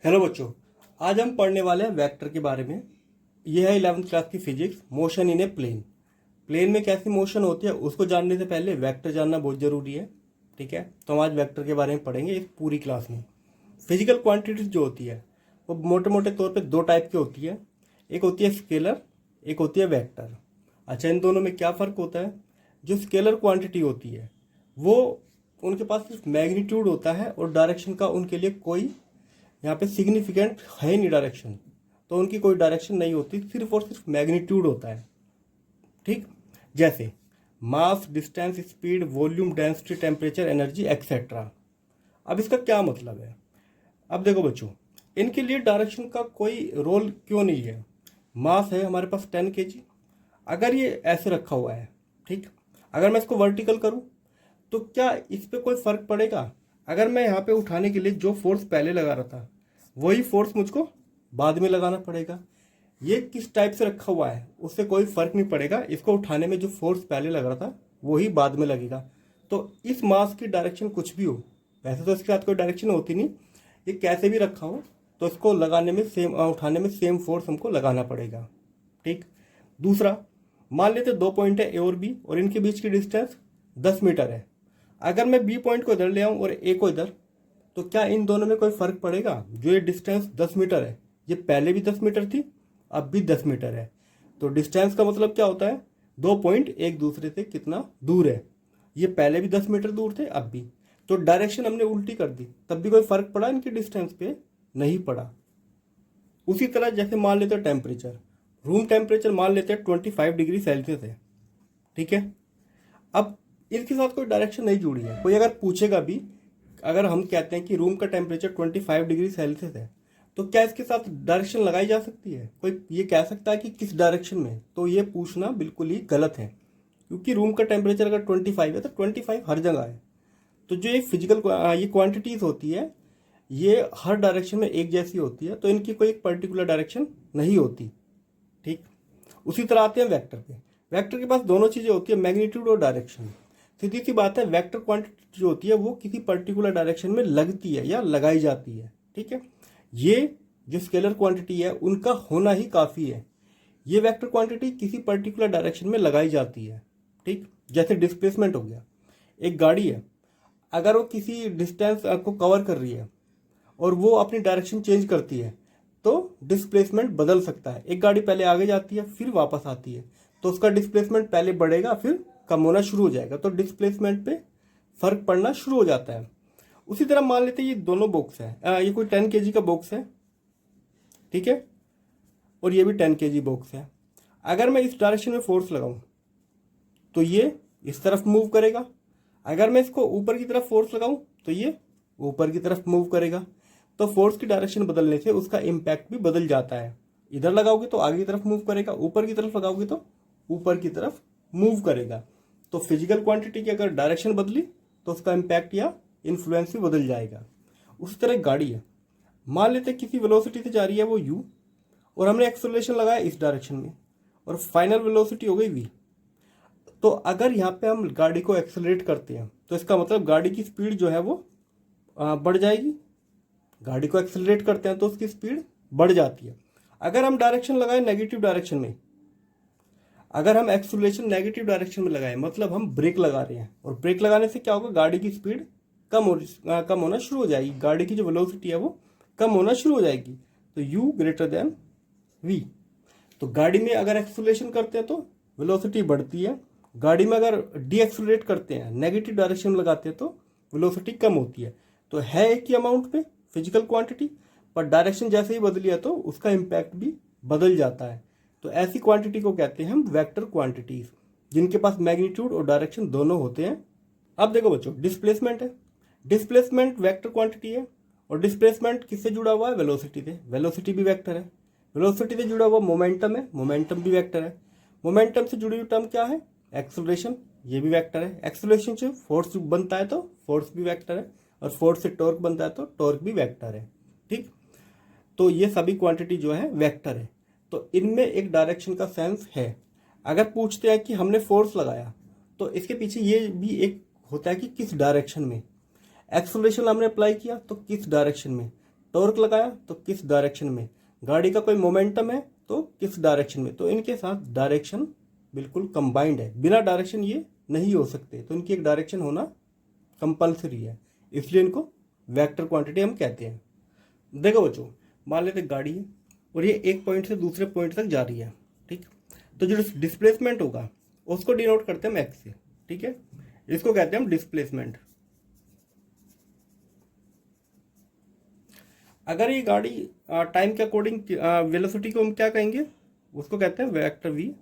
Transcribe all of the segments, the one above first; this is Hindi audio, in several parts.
हेलो बच्चों, आज हम पढ़ने वाले हैं वेक्टर के बारे में। यह है 11th क्लास की physics, motion in a plane. Plane में कैसी मोशन होती है उसको जानने से पहले वेक्टर जानना बहुत जरूरी है। ठीक है, तो हम आज वेक्टर के बारे में पढ़ेंगे इस पूरी क्लास में। फिजिकल क्वांटिटीज जो होती है वो मोटे मोटे तौर पे दो टाइप की होती है। एक होती है स्केलर, एक होती है वेक्टर। अच्छा, इन दोनों में क्या फ़र्क होता है? जो स्केलर क्वांटिटी होती है वो उनके पास सिर्फ मैग्नीट्यूड होता है और डायरेक्शन का उनके लिए कोई यहाँ पे सिग्निफिकेंट है नहीं डायरेक्शन। तो उनकी कोई डायरेक्शन नहीं होती, सिर्फ और सिर्फ मैग्नीट्यूड होता है। ठीक, जैसे mass, distance, speed, volume, density, temperature, energy etcetera. अब इसका क्या मतलब है? अब देखो बच्चों, इनके लिए डायरेक्शन का कोई रोल क्यों नहीं है। मास है हमारे पास 10 kg। अगर ये ऐसे रखा हुआ है, ठीक, अगर मैं इसको वर्टिकल करूं तो क्या इस पे कोई फर्क पड़ेगा? अगर मैं यहाँ पे उठाने के लिए जो फोर्स पहले लगा रहा था वही फोर्स मुझको बाद में लगाना पड़ेगा। ये किस टाइप से रखा हुआ है उससे कोई फर्क नहीं पड़ेगा। इसको उठाने में जो फोर्स पहले लग रहा था वही बाद में लगेगा। तो इस मास की डायरेक्शन कुछ भी हो, वैसे तो इसके साथ कोई डायरेक्शन होती नहीं, ये कैसे भी रखा हो तो इसको लगाने में सेम, उठाने में सेम फोर्स हमको लगाना पड़ेगा। ठीक, दूसरा, मान लेते 2 पॉइंट है ए और बी और इनके बीच की डिस्टेंस 10 मीटर है। अगर मैं बी पॉइंट को इधर ले आऊं और ए को इधर, तो क्या इन दोनों में कोई फर्क पड़ेगा? जो ये डिस्टेंस 10 मीटर है, ये पहले भी 10 मीटर थी, अब भी 10 मीटर है। तो डिस्टेंस का मतलब क्या होता है? 2 पॉइंट एक दूसरे से कितना दूर है। ये पहले भी 10 मीटर दूर थे, अब भी। तो डायरेक्शन हमने उल्टी कर दी, तब भी कोई फर्क पड़ा इनकी डिस्टेंस पे? नहीं पड़ा। उसी तरह जैसे मान लेते हैं टेम्परेचर, रूम टेम्परेचर मान लेते हैं 25 डिग्री सेल्सियस है। ठीक है, अब इसके साथ कोई डायरेक्शन नहीं जुड़ी है। कोई अगर पूछेगा भी, अगर हम कहते हैं कि रूम का टेम्परेचर 25 डिग्री सेल्सियस है, तो क्या इसके साथ डायरेक्शन लगाई जा सकती है? कोई ये कह सकता है कि किस डायरेक्शन में? तो ये पूछना बिल्कुल ही गलत है, क्योंकि रूम का टेम्परेचर अगर 25 है तो 25 हर जगह है। तो जो ये फिजिकल ये क्वांटिटीज होती है ये हर डायरेक्शन में एक जैसी होती है, तो इनकी कोई एक पर्टिकुलर डायरेक्शन नहीं होती। ठीक, उसी तरह आते हैं वेक्टर पे। वेक्टर के पास दोनों चीजें होती है, मैग्नीट्यूड और डायरेक्शन। सीधी सी बात है, वेक्टर क्वांटिटी जो होती है वो किसी पर्टिकुलर डायरेक्शन में लगती है या लगाई जाती है। ठीक है, ये जो स्केलर क्वांटिटी है उनका होना ही काफी है। ये वेक्टर क्वांटिटी किसी पर्टिकुलर डायरेक्शन में लगाई जाती है। ठीक, जैसे डिस्प्लेसमेंट हो गया। एक गाड़ी है, अगर वो किसी डिस्टेंस को कवर कर रही है और वो अपनी डायरेक्शन चेंज करती है तो डिस्प्लेसमेंट बदल सकता है। एक गाड़ी पहले आगे जाती है फिर वापस आती है, तो उसका डिस्प्लेसमेंट पहले बढ़ेगा फिर कम होना शुरू हो जाएगा, तो डिस्प्लेसमेंट पे फर्क पड़ना शुरू हो जाता है। उसी तरह मान लेते हैं ये दोनों बॉक्स है, ये कोई 10 kg का बॉक्स है, ठीक है, और ये भी 10 kg बॉक्स है। अगर मैं इस डायरेक्शन में फोर्स लगाऊं तो ये इस तरफ मूव करेगा। अगर मैं इसको ऊपर की तरफ फोर्स लगाऊं तो ये ऊपर की तरफ मूव करेगा। तो फोर्स की डायरेक्शन बदलने से उसका इम्पैक्ट भी बदल जाता है। इधर लगाओगे तो आगे की तरफ मूव करेगा, ऊपर की तरफ लगाओगे तो ऊपर की तरफ मूव करेगा। तो फिजिकल क्वांटिटी की अगर डायरेक्शन बदली तो उसका इम्पैक्ट या इन्फ्लुएंस भी बदल जाएगा। उसी तरह गाड़ी है, मान लेते किसी वेलोसिटी से जा रही है वो u, और हमने एक्सेलरेशन लगाया इस डायरेक्शन में और फाइनल वेलोसिटी हो गई v। तो अगर यहाँ पे हम गाड़ी को एक्सेलरेट करते हैं तो इसका मतलब गाड़ी की स्पीड जो है वो बढ़ जाएगी। गाड़ी को एक्सेलरेट करते हैं तो उसकी स्पीड बढ़ जाती है। अगर हम डायरेक्शन लगाए नेगेटिव डायरेक्शन में, अगर हम एक्सेलरेशन नेगेटिव डायरेक्शन में लगाए, मतलब हम ब्रेक लगा रहे हैं, और ब्रेक लगाने से क्या होगा? गाड़ी की स्पीड कम होना शुरू हो जाएगी। गाड़ी की जो वेलोसिटी है वो कम होना शुरू हो जाएगी। तो u ग्रेटर देन v। तो गाड़ी में अगर एक्सेलरेशन करते हैं तो वेलोसिटी बढ़ती है, गाड़ी में अगर डी एक्सेलरेट करते हैं, नेगेटिव डायरेक्शन में लगाते हैं तो वेलोसिटी कम होती है। तो है एक ही अमाउंट पे फिजिकल क्वांटिटी, पर डायरेक्शन जैसे ही बदली है तो उसका इम्पैक्ट भी बदल जाता है। तो ऐसी क्वांटिटी को कहते हैं हम वेक्टर क्वांटिटीज, जिनके पास मैग्नीट्यूड और डायरेक्शन दोनों होते हैं। अब देखो बच्चों, डिस्प्लेसमेंट है। डिस्प्लेसमेंट वेक्टर क्वांटिटी है, और डिस्प्लेसमेंट किससे जुड़ा हुआ है? वेलोसिटी से। वेलोसिटी भी वेक्टर है। वेलोसिटी से जुड़ा हुआ मोमेंटम है, मोमेंटम भी वेक्टर है। मोमेंटम से जुड़ी हुई टर्म क्या है? एक्सेलरेशन, ये भी वेक्टर है। एक्सेलरेशन से फोर्स बनता है तो फोर्स भी वेक्टर है, और फोर्स से टॉर्क बनता है तो टॉर्क भी वेक्टर है। ठीक, तो ये सभी क्वांटिटी जो है वेक्टर है। तो इनमें एक डायरेक्शन का सेंस है। अगर पूछते हैं कि हमने फोर्स लगाया तो इसके पीछे ये भी एक होता है कि किस डायरेक्शन में। एक्सेलरेशन हमने अप्लाई किया तो किस डायरेक्शन में, टॉर्क लगाया तो किस डायरेक्शन में, गाड़ी का कोई मोमेंटम है तो किस डायरेक्शन में। तो इनके साथ डायरेक्शन बिल्कुल कंबाइंड है, बिना डायरेक्शन ये नहीं हो सकते, तो इनकी एक डायरेक्शन होना कंपलसरी है, इसलिए इनको वेक्टर क्वांटिटी हम कहते हैं। देखो बच्चों, मान लेते गाड़ी है और ये एक पॉइंट से दूसरे पॉइंट तक जा रही है, ठीक। तो जो डिस्प्लेसमेंट होगा उसको डिनोट करते हैं हम एक्स से, ठीक है, इसको कहते हैं हम डिस्प्लेसमेंट। अगर ये गाड़ी टाइम के अकॉर्डिंग वेलोसिटी को हम क्या कहेंगे, उसको कहते हैं वेक्टर वी।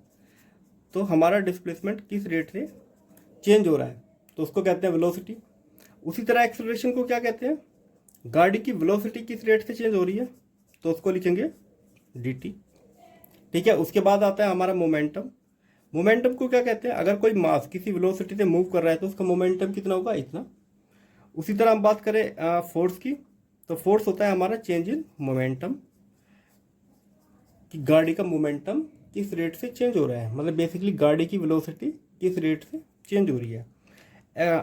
तो हमारा डिस्प्लेसमेंट किस रेट से चेंज हो रहा है तो उसको कहते हैं वेलोसिटी। उसी तरह एक्सेलरेशन को क्या कहते हैं, गाड़ी की वेलोसिटी किस रेट से चेंज हो रही है तो उसको लिखेंगे dt, ठीक है। उसके बाद आता है हमारा मोमेंटम। मोमेंटम को क्या कहते हैं, अगर कोई मास किसी वेलोसिटी से मूव कर रहा है तो उसका मोमेंटम कितना होगा, इतना। उसी तरह हम बात करें फोर्स की, तो फोर्स होता है हमारा चेंज इन मोमेंटम, कि गाड़ी का मोमेंटम किस रेट से चेंज हो रहा है, मतलब बेसिकली गाड़ी की वेलोसिटी किस रेट से चेंज हो रही है,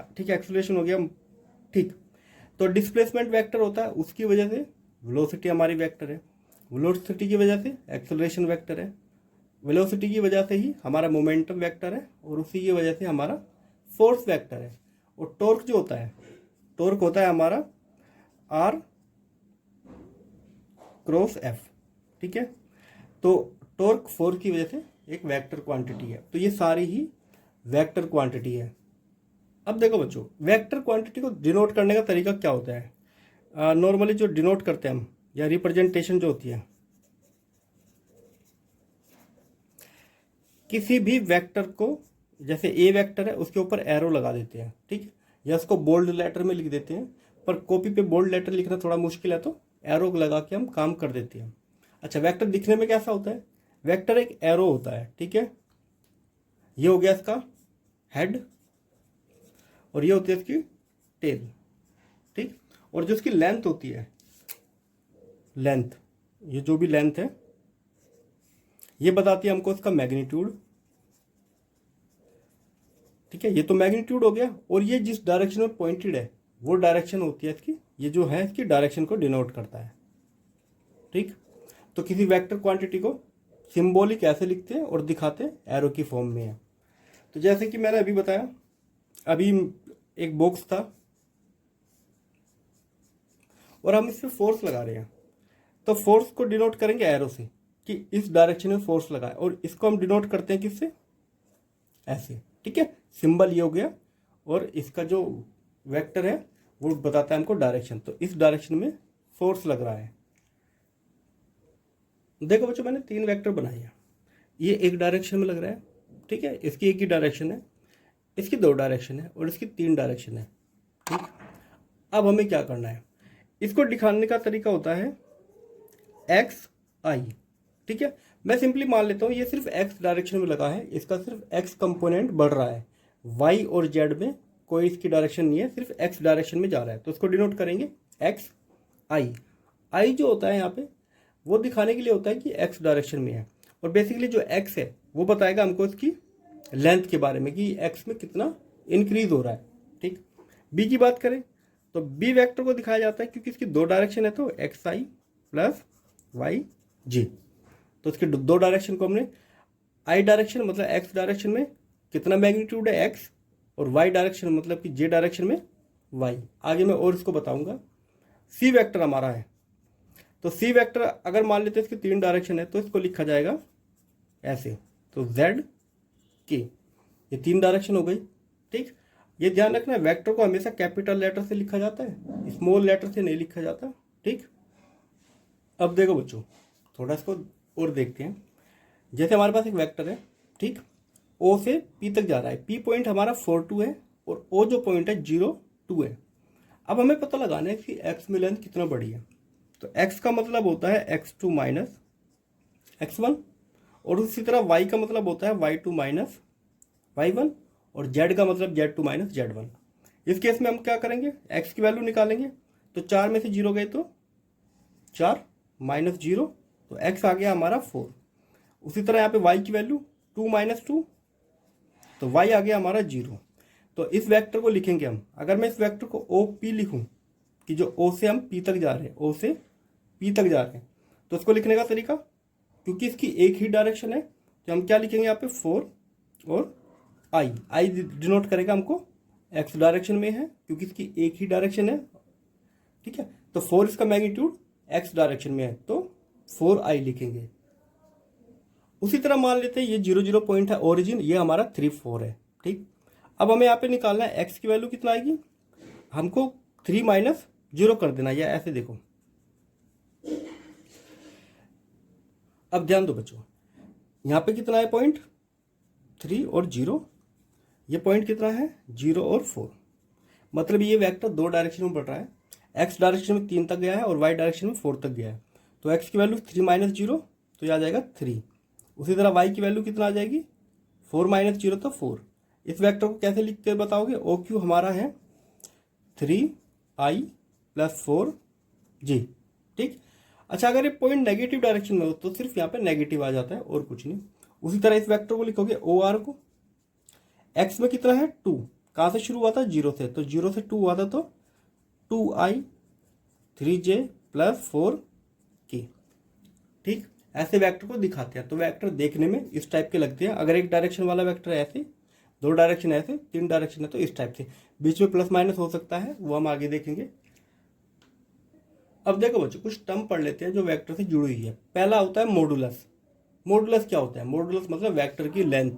ठीक है। एक्सेलरेशन हो गया, ठीक। तो डिस्प्लेसमेंट वेक्टर होता है, उसकी वजह से वेलोसिटी हमारी वेक्टर है, वेलोसिटी की वजह से एक्सेलरेशन वेक्टर है, वेलोसिटी की वजह से ही हमारा मोमेंटम वेक्टर है, और उसी की वजह से हमारा फोर्स वेक्टर है। और टॉर्क जो होता है, टॉर्क होता है हमारा आर क्रॉस एफ, ठीक है। तो टॉर्क फोर्स की वजह से एक वेक्टर क्वांटिटी है, तो ये सारी ही वेक्टर क्वांटिटी है। अब देखो बच्चों, वेक्टर क्वांटिटी को डिनोट करने का तरीका क्या होता है। नॉर्मली जो डिनोट करते हैं हम, या रिप्रेजेंटेशन जो होती है, किसी भी वेक्टर को, जैसे ए वेक्टर है उसके ऊपर एरो लगा देते हैं, ठीक, या उसको बोल्ड लेटर में लिख देते हैं, पर कॉपी पे बोल्ड लेटर लिखना थोड़ा मुश्किल है तो एरो लगा के हम काम कर देते हैं। अच्छा, वेक्टर दिखने में कैसा होता है, वेक्टर एक एरो होता है, ठीक है। ये हो गया इसका हेड और ये होती है इसकी टेल, ठीक। और जो इसकी लेंथ होती है, लेंथ, ये जो भी लेंथ है ये बताती है हमको इसका मैग्नीट्यूड, ठीक है। ये तो मैग्नीट्यूड हो गया, और ये जिस डायरेक्शन में पॉइंटेड है वो डायरेक्शन होती है इसकी, ये जो है इसकी डायरेक्शन को डिनोट करता है, ठीक। तो किसी वेक्टर क्वांटिटी को सिंबॉलिक ऐसे लिखते हैं और दिखाते हैं एरो की फॉर्म में है। तो जैसे कि मैंने अभी बताया, अभी एक बॉक्स था और हम इस पर फोर्स लगा रहे हैं, तो फोर्स को डिनोट करेंगे एरो से, कि इस डायरेक्शन में फोर्स लगा है, और इसको हम डिनोट करते हैं किससे, ऐसे, ठीक है। सिंबल ये हो गया, और इसका जो वेक्टर है वो बताता है हमको डायरेक्शन, तो इस डायरेक्शन में फोर्स लग रहा है। देखो बच्चों, मैंने 3 वेक्टर बनाए हैं, ये एक डायरेक्शन में लग रहा है, ठीक है, इसकी एक ही डायरेक्शन है, इसकी 2 डायरेक्शन है, और इसकी 3 डायरेक्शन है, ठीक। अब हमें क्या करना है, इसको दिखाने का तरीका होता है एक्स आई, ठीक है। मैं सिंपली मान लेता हूँ ये सिर्फ एक्स डायरेक्शन में लगा है, इसका सिर्फ एक्स कंपोनेंट बढ़ रहा है, वाई और जेड में कोई इसकी डायरेक्शन नहीं है, सिर्फ एक्स डायरेक्शन में जा रहा है, तो इसको डिनोट करेंगे एक्स आई। आई जो होता है यहाँ पे वो दिखाने के लिए होता है कि एक्स डायरेक्शन में है, और बेसिकली जो एक्स है वो बताएगा हमको इसकी लेंथ के बारे में, कि एक्स में कितना इंक्रीज हो रहा है, ठीक। बी की बात करें तो बी वेक्टर को दिखाया जाता है क्योंकि इसकी 2 डायरेक्शन है, तो एक्स आई प्लस वाई जी। तो इसके 2 डायरेक्शन को हमने, आई डायरेक्शन मतलब एक्स डायरेक्शन में कितना मैग्नीट्यूड है एक्स, और वाई डायरेक्शन मतलब कि जे डायरेक्शन में वाई। आगे मैं और इसको बताऊंगा। सी वेक्टर हमारा है, तो सी वेक्टर अगर मान लेते हैं इसकी 3 डायरेक्शन है तो इसको लिखा जाएगा ऐसे, तो जेड के, ये 3 डायरेक्शन हो गई, ठीक। ये ध्यान रखना, वेक्टर को हमेशा कैपिटल लेटर से लिखा जाता है, स्मॉल लेटर से नहीं लिखा जाता, ठीक। अब देखो बच्चों, थोड़ा इसको और देखते हैं। जैसे हमारे पास एक वेक्टर है, ठीक, ओ से पी तक जा रहा है, पी पॉइंट हमारा 4 2 है, और ओ जो पॉइंट है 0 2 है। अब हमें पता लगाना है कि एक्स में लेंथ कितना बड़ी है, तो एक्स का मतलब होता है x2 माइनस x1, और उसी तरह y का मतलब होता है y2 माइनस y1, और z का मतलब z2 माइनस z1। इस केस में हम क्या करेंगे, x की वैल्यू निकालेंगे, तो 4 में से 0 गए तो 4 माइनस 0, तो x आ गया हमारा 4। उसी तरह यहाँ पे y की वैल्यू 2 माइनस 2, तो y आ गया हमारा 0। तो इस वेक्टर को लिखेंगे हम, अगर मैं इस वेक्टर को ओ पी लिखूं, कि जो ओ से हम पी तक जा रहे हैं, ओ से पी तक जा रहे हैं, तो उसको लिखने का तरीका, क्योंकि इसकी एक ही डायरेक्शन है तो हम क्या लिखेंगे यहाँ पे 4 और आई डिनोट करेगा हमको एक्स डायरेक्शन में है क्योंकि इसकी एक ही डायरेक्शन है, ठीक है। तो 4 इसका मैग्नीट्यूड एक्स डायरेक्शन में है तो 4i लिखेंगे। उसी तरह मान लेते हैं ये 0 पॉइंट है ओरिजिन, ये हमारा 3 4 है, ठीक। अब हमें यहाँ पे निकालना है एक्स की वैल्यू कितना आएगी, हमको 3 माइनस 0 कर देना, या ऐसे देखो। अब ध्यान दो बच्चों, यहाँ पे कितना है पॉइंट 3 और 0, ये पॉइंट कितना है 0 और 4, मतलब ये वेक्टर दो डायरेक्शन में बढ़ रहा है, एक्स डायरेक्शन में 3 तक गया है और वाई डायरेक्शन में 4 तक गया है। तो एक्स की वैल्यू 3 माइनस 0 तो यह आ जाएगा 3। उसी तरह वाई की वैल्यू कितना आ जाएगी 4 माइनस 0 तो 4। इस वेक्टर को कैसे लिख के बताओगे, ओ क्यू हमारा है 3i + 4j, ठीक। अच्छा, अगर ये पॉइंट नेगेटिव डायरेक्शन में हो तो सिर्फ यहाँ पे नेगेटिव आ जाता है और कुछ नहीं। उसी तरह इस वेक्टर को लिखोगे ओ आर को, एक्स में कितना है 2, कहाँ से शुरू हुआ था 0 से, तो 0 से 2 हुआ था तो 2i 3j + 4k, ठीक। ऐसे वेक्टर को दिखाते हैं। तो वेक्टर देखने में इस टाइप के लगते हैं। अगर एक डायरेक्शन वाला वेक्टर ऐसे, दो डायरेक्शन ऐसे, 3 डायरेक्शन है तो इस टाइप से, बीच में प्लस माइनस हो सकता है, वो हम आगे देखेंगे। अब देखो बच्चों, कुछ टर्म पढ़ लेते हैं जो वेक्टर से जुड़ी हुई है। पहला होता है मॉडुलस। मॉडुलस क्या होता है, मॉडुलस मतलब वेक्टर की लेंथ।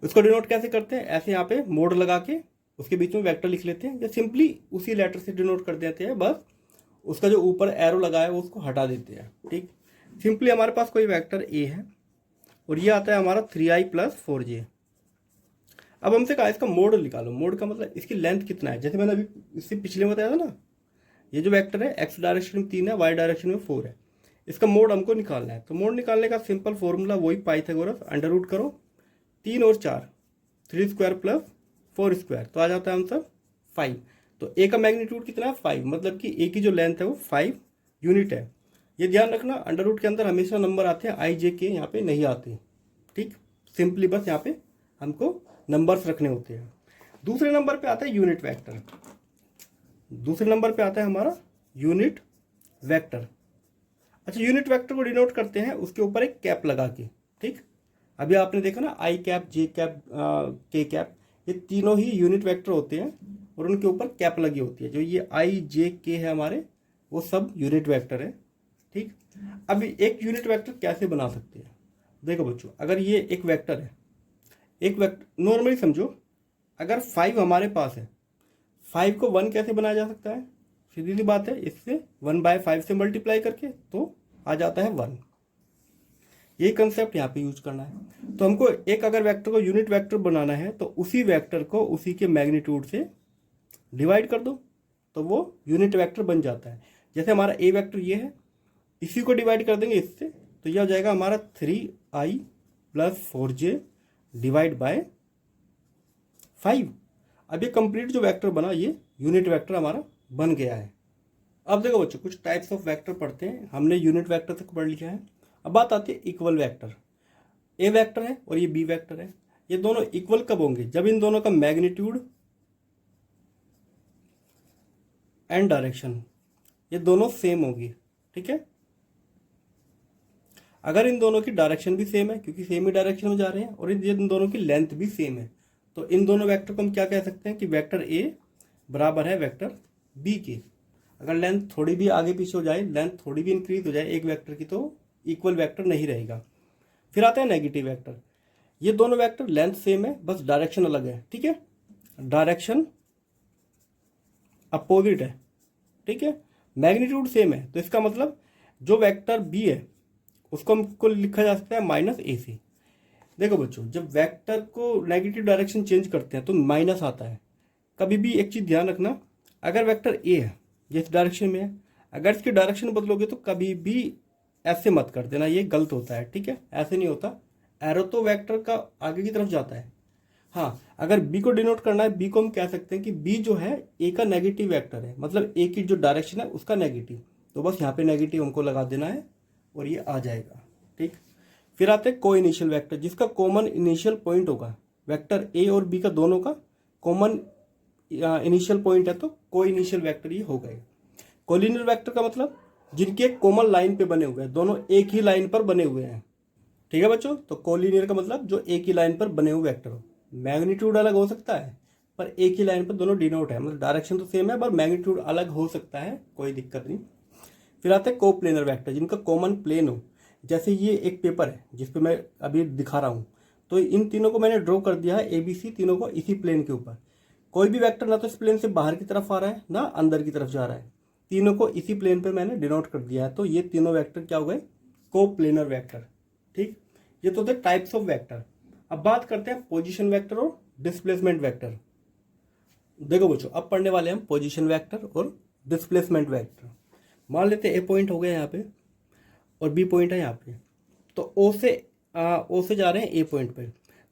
उसको डिनोट कैसे करते हैं, ऐसे यहाँ पे मोड लगा के उसके बीच में वेक्टर लिख लेते हैं, या सिंपली उसी लेटर से डिनोट कर देते हैं, बस उसका जो ऊपर एरो लगा है वो उसको हटा देते हैं, ठीक। सिंपली हमारे पास कोई वेक्टर ए है और ये आता है हमारा 3i + 4j। अब हमसे कहा इसका मोड निकालो। मोड का मतलब इसकी लेंथ कितना है, जैसे मैंने अभी इससे पिछले में बताया था ना, ये जो वेक्टर है एक्स डायरेक्शन में 3 है, वाई डायरेक्शन में 4 है, इसका मोड हमको निकालना है। तो मोड निकालने का सिंपल फॉर्मूला वही पाइथागोरस, अंडर करो 3 और 4, 3² + 4², तो आ जाता है आंसर 5। तो ए का मैग्नीट्यूड कितना है 5, मतलब कि ए की जो लेंथ है वो 5 यूनिट है। ये ध्यान रखना, अंडर के अंदर हमेशा नंबर आते हैं, आई जे के यहाँ पे नहीं आते, ठीक। सिंपली बस यहाँ पे हमको नंबर्स रखने होते हैं। दूसरे नंबर पे आता है यूनिट वेक्टर। दूसरे नंबर पे आता है हमारा यूनिट वेक्टर। अच्छा, यूनिट वेक्टर को डिनोट करते हैं उसके ऊपर एक कैप लगा के, ठीक। अभी आपने देखा ना आई कैप, जे कैप, के कैप, ये तीनों ही यूनिट वेक्टर होते हैं और उनके ऊपर कैप लगी होती है। जो ये आई जे के है हमारे, वो सब यूनिट वेक्टर है, ठीक। अब एक यूनिट वेक्टर कैसे बना सकते हैं, देखो बच्चों, अगर ये एक वेक्टर है, एक वेक्टर नॉर्मली समझो, अगर 5 हमारे पास है, 5 को 1 कैसे बनाया जा सकता है, सीधी सी बात है, इससे 1/5 से मल्टीप्लाई करके तो आ जाता है 1। यही कंसेप्ट यहाँ पे यूज करना है। तो हमको एक अगर वेक्टर को यूनिट वेक्टर बनाना है तो उसी वेक्टर को उसी के मैग्नीट्यूड से डिवाइड कर दो तो वो यूनिट वेक्टर बन जाता है। जैसे हमारा ए वेक्टर ये है, इसी को डिवाइड कर देंगे इससे, तो यह हो जाएगा हमारा 3i + 4j / 5। अब ये कंप्लीट जो वेक्टर बना, ये यूनिट वेक्टर हमारा बन गया है। अब देखो बच्चों, कुछ टाइप्स ऑफ वेक्टर पढ़ते हैं। हमने यूनिट वेक्टर तक पढ़ लिया है। अब बात आती है इक्वल वेक्टर। ए वेक्टर है और ये बी वेक्टर है, ये दोनों इक्वल कब होंगे, जब इन दोनों का मैग्नीट्यूड एंड डायरेक्शन ये दोनों सेम होगी, ठीक है। अगर इन दोनों की डायरेक्शन भी सेम है, क्योंकि सेम ही डायरेक्शन में जा रहे हैं, और इन दोनों की लेंथ भी सेम है, तो इन दोनों वेक्टर को हम क्या कह सकते हैं कि वेक्टर ए बराबर है वेक्टर बी के। अगर लेंथ थोड़ी भी आगे पीछे हो जाए, लेंथ थोड़ी भी इंक्रीज हो जाए एक वेक्टर की, तो इक्वल वेक्टर नहीं रहेगा। फिर आता है नेगेटिव वेक्टर। ये दोनों वेक्टर लेंथ सेम है, बस डायरेक्शन अलग है, ठीक है, डायरेक्शन अपोजिट है, ठीक है। मैग्नीट्यूड सेम है, तो इसका मतलब जो वेक्टर बी है उसको हमको लिखा जा सकता है -AC। देखो बच्चों, जब वेक्टर को नेगेटिव डायरेक्शन चेंज करते हैं तो माइनस आता है। कभी भी एक चीज ध्यान रखना, अगर वेक्टर ए है, जिस डायरेक्शन में है, अगर इसकी डायरेक्शन बदलोगे तो कभी भी ऐसे मत कर देना, ये गलत होता है, ठीक है, ऐसे नहीं होता। एरो तो वेक्टर का आगे की तरफ जाता है। हाँ, अगर बी को डिनोट करना है, बी को हम कह सकते हैं कि बी जो है ए का नेगेटिव वेक्टर है, मतलब ए की जो डायरेक्शन है उसका नेगेटिव, तो बस यहाँ पे नेगेटिव हमको लगा देना है और ये आ जाएगा, ठीक। फिर आते हैं को इनिशियल वेक्टर, जिसका कॉमन इनिशियल पॉइंट होगा। वेक्टर ए और बी का दोनों का कॉमन इनिशियल पॉइंट है, तो को इनिशियल वेक्टर ये हो गए। कोलिनियर वेक्टर का मतलब जिनके कॉमन लाइन पे बने हुए हैं, दोनों एक ही लाइन पर बने हुए हैं। ठीक है बच्चों, तो कोलिनियर का मतलब जो एक ही लाइन पर बने हुए वेक्टर हो। मैग्नीट्यूड अलग हो सकता है पर एक ही लाइन पर दोनों डिनोट है, मतलब डायरेक्शन तो सेम है पर मैग्नीट्यूड अलग हो सकता है, कोई दिक्कत नहीं। फिर आते हैं कोप्लेनर वेक्टर, जिनका कॉमन प्लेन हो। जैसे ये एक पेपर है जिसपे मैं अभी दिखा रहा हूँ, तो इन तीनों को मैंने ड्रॉ कर दिया है ABC, तीनों को इसी प्लेन के ऊपर। कोई भी वेक्टर ना तो इस प्लेन से बाहर की तरफ आ रहा है ना अंदर की तरफ जा रहा है, तीनों को इसी प्लेन पे मैंने डिनोट कर दिया है। तो ये तीनों वेक्टर क्या हो गए, कोप्लेनर वेक्टर। ठीक, ये तो थे टाइप्स ऑफ वेक्टर। अब बात करते हैं पोजीशन वेक्टर और डिस्प्लेसमेंट वेक्टर। देखो बच्चों, अब पढ़ने वाले हम पोजीशन वेक्टर और डिस्प्लेसमेंट वेक्टर। मान लेते हैं A पॉइंट हो गया यहाँ पे और B पॉइंट है यहाँ पे, तो O से जा रहे हैं A पॉइंट पे।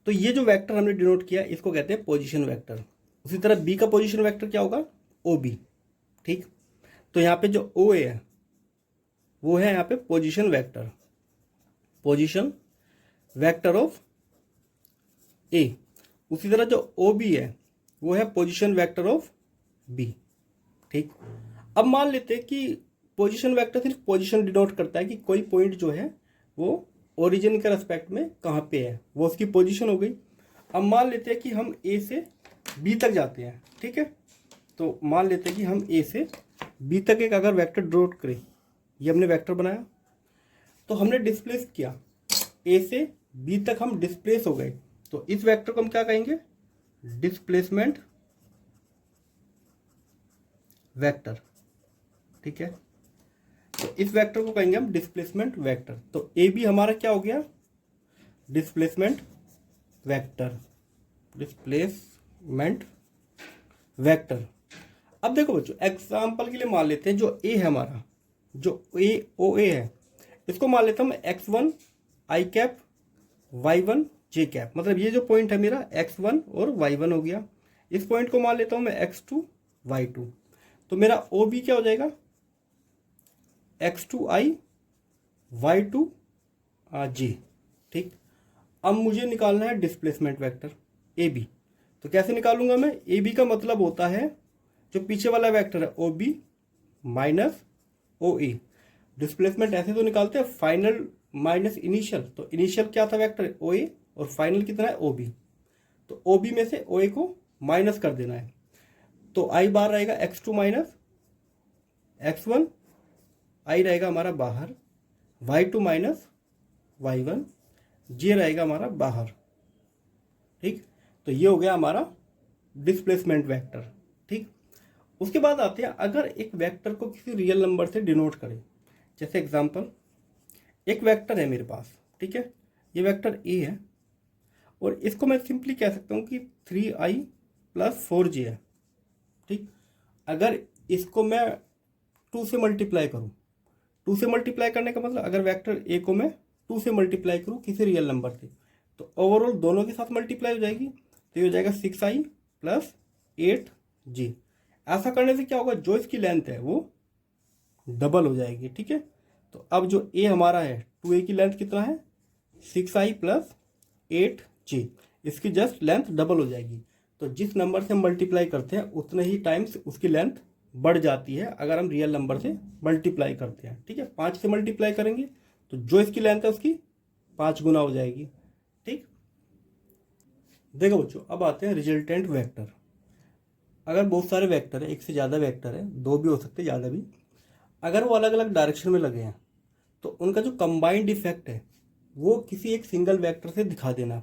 तो ये जो वेक्टर हमने डिनोट किया इसको कहते हैं पोजीशन वेक्टर। उसी तरह B का पोजीशन वेक्टर क्या होगा, OB। ठीक, तो यहाँ पे जो OA है वो है यहाँ पे position vector, position vector of A। उसी तरह जो OB है वो है पोजीशन वेक्टर ऑफ B। ठीक, अब मान लेते हैं कि पोजीशन वेक्टर सिर्फ पोजीशन डिनोट करता है कि कोई पॉइंट जो है वो ओरिजिन के रेस्पेक्ट में कहाँ पे है, वो उसकी पोजीशन हो गई। अब मान लेते हैं कि हम A से B तक जाते हैं। ठीक है, तो मान लेते हैं कि हम A से B तक एक अगर वेक्टर ड्रॉ करें, ये हमने वेक्टर बनाया, तो हमने डिस्प्लेस किया, A से B तक हम डिस्प्लेस हो गए, तो इस वेक्टर को हम क्या कहेंगे, डिस्प्लेसमेंट वेक्टर। ठीक है, तो इस वेक्टर को कहेंगे हम डिस्प्लेसमेंट वेक्टर। तो ए बी हमारा क्या हो गया, डिस्प्लेसमेंट वेक्टर, डिस्प्लेसमेंट वेक्टर। अब देखो बच्चों, एग्जांपल के लिए मान लेते हैं जो ए है हमारा, जो ए ओ ए है, इसको मान लेता हूं मैं x1 i cap y1 j cap. मतलब ये जो पॉइंट है मेरा x1 और y1 हो गया। इस पॉइंट को मान लेता हूं मैं x2 y2। तो मेरा ओ बी क्या हो जाएगा, x2i y2 j। ठीक, अब मुझे निकालना है डिस्प्लेसमेंट वेक्टर ए बी। तो कैसे निकालूंगा मैं, ए बी का मतलब होता है जो पीछे वाला वेक्टर है ओ बी माइनस ओ ए। डिस्प्लेसमेंट ऐसे तो निकालते हैं फाइनल माइनस इनिशियल, तो इनिशियल क्या था वेक्टर ओ ए और फाइनल कितना है ओ बी। तो ओ बी में से ओ ए को माइनस कर देना है, तो आई बाहर रहेगा x2 माइनस x1, आई रहेगा हमारा बाहर, y2 माइनस y1, जे रहेगा हमारा बाहर। ठीक, तो ये हो गया हमारा डिस्प्लेसमेंट वेक्टर। ठीक, उसके बाद आते हैं अगर एक वेक्टर को किसी रियल नंबर से डिनोट करें। जैसे एग्जांपल, एक वेक्टर है मेरे पास, ठीक है, ये वेक्टर ए है और इसको मैं सिंपली कह सकता हूँ कि 3i + 4j है। ठीक, अगर इसको मैं 2 से मल्टीप्लाई करूँ, 2 से मल्टीप्लाई करने का मतलब अगर वेक्टर ए को मैं 2 से मल्टीप्लाई करूँ किसी रियल नंबर से, तो ओवरऑल दोनों के साथ मल्टीप्लाई हो जाएगी, तो ये हो जाएगा 6i + 8j। ऐसा करने से क्या होगा, जो इसकी लेंथ है वो डबल हो जाएगी। ठीक है, तो अब जो ए हमारा है 2a की लेंथ कितना है 6i + 8j, इसकी जस्ट लेंथ डबल हो जाएगी। तो जिस नंबर से हम मल्टीप्लाई करते हैं उतने ही टाइम्स उसकी लेंथ बढ़ जाती है अगर हम रियल नंबर से मल्टीप्लाई करते हैं। ठीक है, 5 से मल्टीप्लाई करेंगे तो जो इसकी लेंथ है उसकी 5 गुना हो जाएगी। ठीक, देखो बच्चों, अब आते हैं रिजल्टेंट वेक्टर। अगर बहुत सारे वेक्टर है, एक से ज़्यादा वेक्टर है, 2 भी हो सकते हैं ज़्यादा भी, अगर वो अलग अलग डायरेक्शन में लगे हैं तो उनका जो कंबाइंड इफेक्ट है वो किसी एक सिंगल वेक्टर से दिखा देना,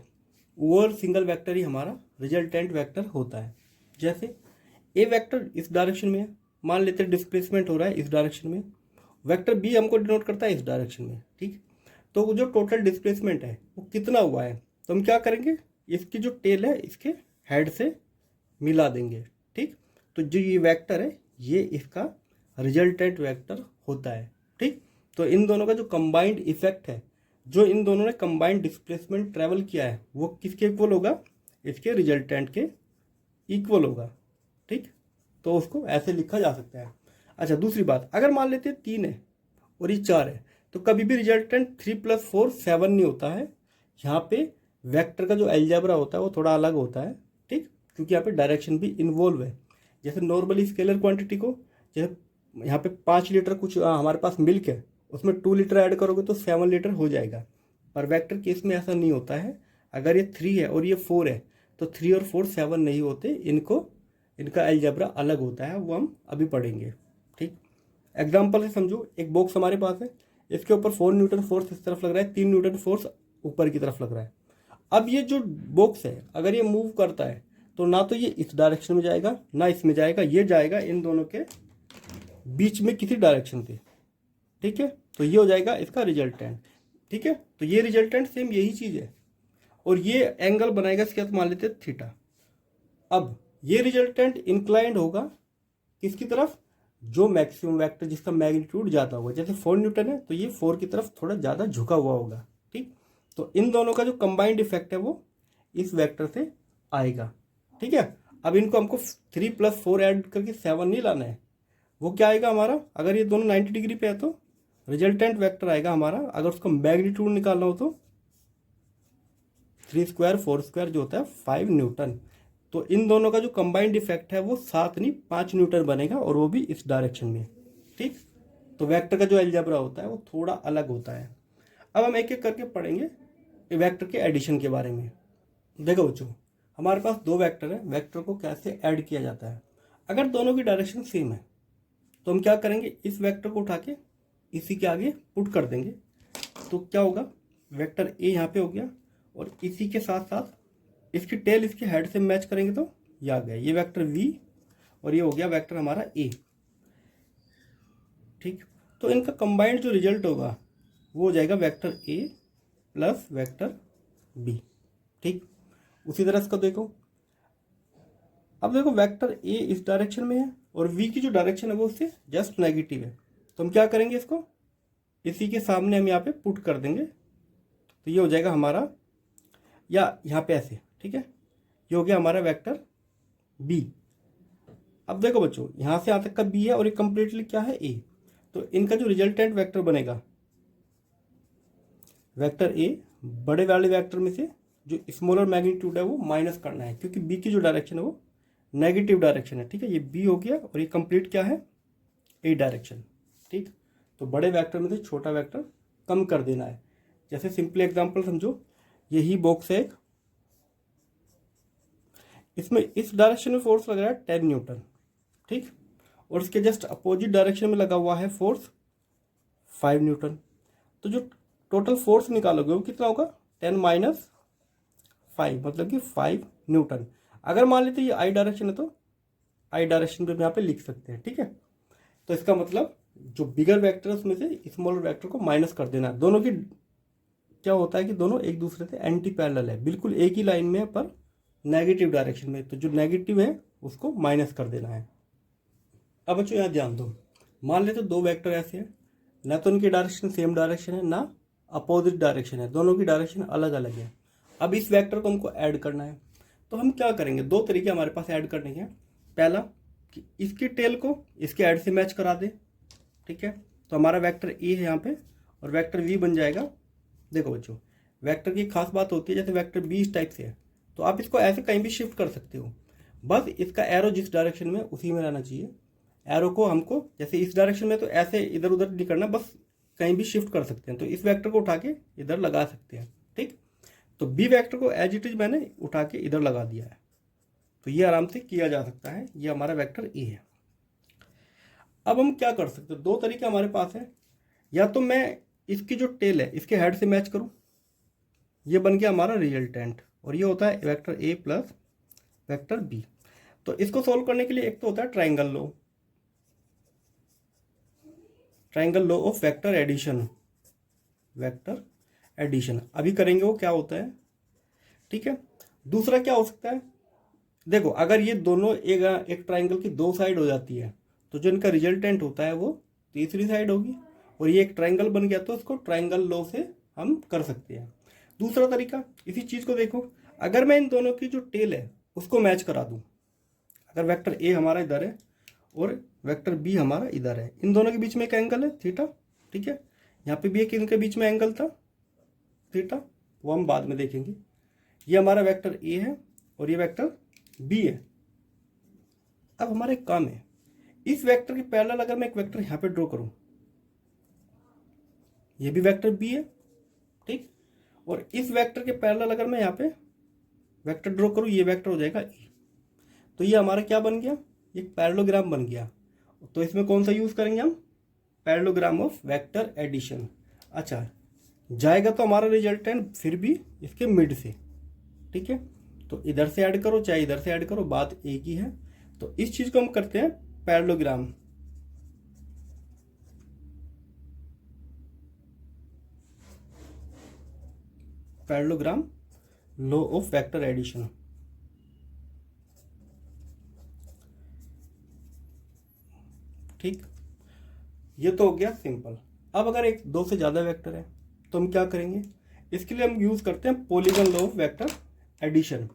वो सिंगल वेक्टर ही हमारा रिजल्टेंट वेक्टर होता है। जैसे ए वेक्टर इस डायरेक्शन में है, मान लेते हैं डिस्प्लेसमेंट हो रहा है इस डायरेक्शन में, वेक्टर बी हमको डिनोट करता है इस डायरेक्शन में। ठीक, तो जो टोटल डिस्प्लेसमेंट है वो कितना हुआ है, तो हम क्या करेंगे, इसकी जो टेल है इसके हेड से मिला देंगे। ठीक, तो जो ये वेक्टर है ये इसका रिजल्टेंट वेक्टर होता है। ठीक, तो इन दोनों का जो कंबाइंड इफेक्ट है, जो इन दोनों ने कंबाइंड डिस्प्लेसमेंट ट्रेवल किया है, वो किसके इक्वल होगा, इसके रिजल्टेंट के इक्वल होगा। ठीक, तो उसको ऐसे लिखा जा सकता है। अच्छा, दूसरी बात, अगर मान लेते हैं 3 है और ये 4 है, तो कभी भी रिजल्टेंट 3 + 4 7 नहीं होता है। यहाँ पे वेक्टर का जो अलजेब्रा होता है वो थोड़ा अलग होता है। ठीक, क्योंकि यहाँ पे डायरेक्शन भी इन्वॉल्व है। जैसे नॉर्मली स्केलर क्वांटिटी को जैसे यहाँ पे 5 लीटर कुछ हमारे पास मिल्क है, उसमें 2 लीटर ऐड करोगे तो 7 लीटर हो जाएगा। पर वेक्टर केस में ऐसा नहीं होता है। अगर ये 3 है और ये 4 है तो 3 और 4 7 नहीं होते, इनका अलजेब्रा अलग होता है, वो हम अभी पढ़ेंगे। ठीक, एग्जाम्पल से समझो, एक बॉक्स हमारे पास है, इसके ऊपर 4 न्यूटन फोर्स इस तरफ लग रहा है, 3 न्यूटन फोर्स ऊपर की तरफ लग रहा है। अब ये जो बॉक्स है अगर ये मूव करता है तो ना तो ये इस डायरेक्शन में जाएगा ना इसमें जाएगा, ये जाएगा इन दोनों के बीच में किसी डायरेक्शन से। ठीक है, तो ये हो जाएगा इसका रिजल्टेंट। ठीक है, तो ये रिजल्टेंट सेम यही चीज है, और ये एंगल बनाएगा इसके साथ मान लेते हैं थीटा। अब ये रिजल्टेंट इंक्लाइंड होगा किसकी तरफ, जो मैक्सिमम वेक्टर जिसका मैग्नीट्यूड ज्यादा होगा, जैसे 4 न्यूटन है तो ये 4 की तरफ थोड़ा ज्यादा झुका हुआ होगा। ठीक, तो इन दोनों का जो कंबाइंड इफेक्ट है वो इस वेक्टर से आएगा। ठीक है, अब इनको हमको 3 + 4 ऐड करके 7 नहीं लाना है। वो क्या आएगा हमारा, अगर ये दोनों 90 डिग्री पे है तो रिजल्टेंट वेक्टर आएगा हमारा, अगर उसका मैग्नीट्यूड निकालना हो तो 3 स्क्वायर 4 स्क्वायर जो होता है 5 न्यूटन। तो इन दोनों का जो कंबाइंड इफेक्ट है वो 7 नहीं 5 न्यूटन बनेगा, और वो भी इस डायरेक्शन में। ठीक, तो वेक्टर का जो अलजेब्रा होता है वो थोड़ा अलग होता है। अब हम एक एक करके पढ़ेंगे वेक्टर के एडिशन के बारे में। देखो बच्चों, हमारे पास 2 वेक्टर है, वेक्टर को कैसे ऐड किया जाता है। अगर दोनों की डायरेक्शन सेम है तो हम क्या करेंगे, इस वेक्टर को उठा के इसी के आगे पुट कर देंगे, तो क्या होगा, वेक्टर ए यहाँ पे हो गया, और इसी के साथ साथ इसकी टेल इसके हेड से मैच करेंगे तो ये आ गया, ये वेक्टर वी, और ये हो गया वेक्टर हमारा ए। ठीक, तो इनका कंबाइंड जो रिजल्ट होगा वो हो जाएगा vector A plus vector B. ठीक, उसी तरह इसका देखो, अब देखो वेक्टर ए इस डायरेक्शन में है और वी की जो डायरेक्शन है वो उससे जस्ट नेगेटिव है, तो हम क्या करेंगे, इसको इसी के सामने हम यहाँ पे पुट कर देंगे, तो ये हो जाएगा हमारा, या यहाँ पे ऐसे। ठीक है, ये हो गया हमारा वेक्टर बी। अब देखो बच्चों, यहाँ से यहाँ तक का बी है और ये कंप्लीटली क्या है ए, तो इनका जो रिजल्टेंट वेक्टर बनेगा वेक्टर ए, बड़े वाले वेक्टर में से जो स्मॉलर मैग्नीट्यूड है वो माइनस करना है, क्योंकि बी की जो डायरेक्शन है वो नेगेटिव डायरेक्शन है। ठीक है, ये बी हो गया और ये कंप्लीट क्या है, ए डायरेक्शन। ठीक, तो बड़े वेक्टर में से छोटा वेक्टर कम कर देना है। जैसे सिंपली एग्जांपल समझो, यही बॉक्स है एक, इसमें इस डायरेक्शन में फोर्स लग रहा है 10 न्यूटन। ठीक, और इसके जस्ट अपोजिट डायरेक्शन में लगा हुआ है फोर्स 5 न्यूटन। तो जो टोटल फोर्स निकालोगे वो कितना होगा, 10 - 5, मतलब कि 5 न्यूटन। अगर मान लेते ये आई डायरेक्शन है तो आई डायरेक्शन पे यहाँ पे लिख सकते हैं। ठीक है, तो इसका मतलब जो बिगर वेक्टर है उसमें से स्मॉलर वेक्टर को माइनस कर देना है। दोनों की क्या होता है कि दोनों एक दूसरे से एंटी पैरेलल है, बिल्कुल एक ही लाइन में है पर नेगेटिव डायरेक्शन में, तो जो नेगेटिव है उसको माइनस कर देना है। अब बच्चों यहाँ ध्यान दो, मान लेते 2 वेक्टर ऐसे हैं, ना तो उनकी डायरेक्शन सेम डायरेक्शन है ना अपोजिट डायरेक्शन है, दोनों की डायरेक्शन अलग अलग है। अब इस वेक्टर को हमको ऐड करना है, तो हम क्या करेंगे, 2 तरीके हमारे पास ऐड करने के। पहला कि इसकी टेल को इसके ऐड से मैच करा दे। ठीक है, तो हमारा वेक्टर ए है यहाँ पे और वेक्टर वी बन जाएगा। देखो बच्चों, वेक्टर की खास बात होती है, जैसे वेक्टर बी इस टाइप से है तो आप इसको ऐसे कहीं भी शिफ्ट कर सकते हो, बस इसका एरो जिस डायरेक्शन में उसी में रहना चाहिए। एरो को हमको जैसे इस डायरेक्शन में तो ऐसे इधर उधर नहीं करना, बस कहीं भी शिफ्ट कर सकते हैं। तो इस वेक्टर को उठा के इधर लगा सकते हैं। ठीक, तो बी वेक्टर को एज इट इज मैंने उठा के इधर लगा दिया है, तो ये आराम से किया जा सकता है। ये हमारा वेक्टर ए है। अब हम क्या कर सकते हैं, 2 तरीके हमारे पास है, या तो मैं इसकी जो टेल है इसके हेड से मैच करूं, ये बन गया हमारा रिजल्टेंट, और ये होता है vector A plus vector B. तो इसको सोल्व करने के लिए एक तो होता है triangle law, triangle law of vector addition, vector addition अभी करेंगे वो क्या होता है। ठीक है, दूसरा क्या हो सकता है, देखो अगर ये दोनों एक ट्राइंगल की 2 साइड हो जाती है तो जो इनका रिजल्टेंट होता है वो तीसरी साइड होगी, और ये एक ट्राइंगल बन गया तो इसको ट्राइंगल लॉ से हम कर सकते हैं। दूसरा तरीका, इसी चीज को देखो, अगर मैं इन दोनों की जो टेल है उसको मैच करा दूं, अगर वेक्टर ए हमारा इधर है और वेक्टर बी हमारा इधर है, इन दोनों के बीच में एक एंगल है थीटा। ठीक है, यहाँ पे भी एक इनके बीच में एंगल था थीटा, वो हम बाद में देखेंगे। ये हमारा वेक्टर ए है और ये वेक्टर बी है। अब हमारा एक काम है, इस वेक्टर के पैरेलल अगर मैं एक वेक्टर यहाँ पे ड्रॉ करूं, ये भी वेक्टर बी है, ठीक, और इस वेक्टर के पैरेलल अगर मैं यहाँ पे वेक्टर ड्रॉ करूं, ये वेक्टर हो जाएगा ए। तो ये हमारा क्या बन गया, एक पैरेललोग्राम बन गया। तो इसमें कौन सा यूज करेंगे हम, पैरेललोग्राम ऑफ वेक्टर एडिशन। अच्छा, जाएगा तो हमारा रिजल्टेंट फिर भी इसके मिड से, ठीक है। तो इधर से ऐड करो चाहे इधर से ऐड करो, बात एक ही है। तो इस चीज को हम करते हैं parallelogram. Parallelogram law of vector addition. ठीक, ये तो हो गया सिंपल। अब अगर एक दो से ज्यादा वेक्टर है तो हम क्या करेंगे, इसके लिए हम यूज करते हैं polygon law of vector addition.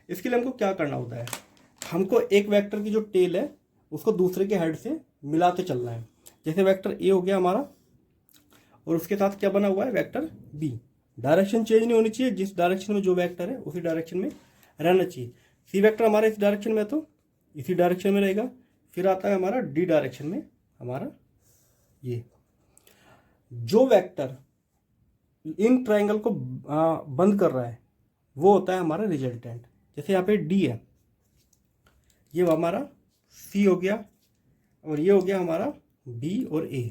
इसके लिए हमको क्या करना होता है, हमको एक वेक्टर की जो टेल है उसको दूसरे के हेड से मिलाते चलना है। जैसे वेक्टर ए हो गया हमारा और उसके साथ क्या बना हुआ है, वेक्टर बी। डायरेक्शन चेंज नहीं होनी चाहिए, जिस डायरेक्शन में जो वेक्टर है उसी डायरेक्शन में रहना चाहिए। सी वेक्टर हमारा इस डायरेक्शन में है तो इसी डायरेक्शन में रहेगा। फिर आता है हमारा डी डायरेक्शन में हमारा ये। जो वेक्टर इन ट्राइंगल को बंद कर रहा है वो होता है हमारा रिजल्टेंट। जैसे यहाँ पे डी है, ये हमारा सी हो गया और ये हो गया हमारा बी और ए।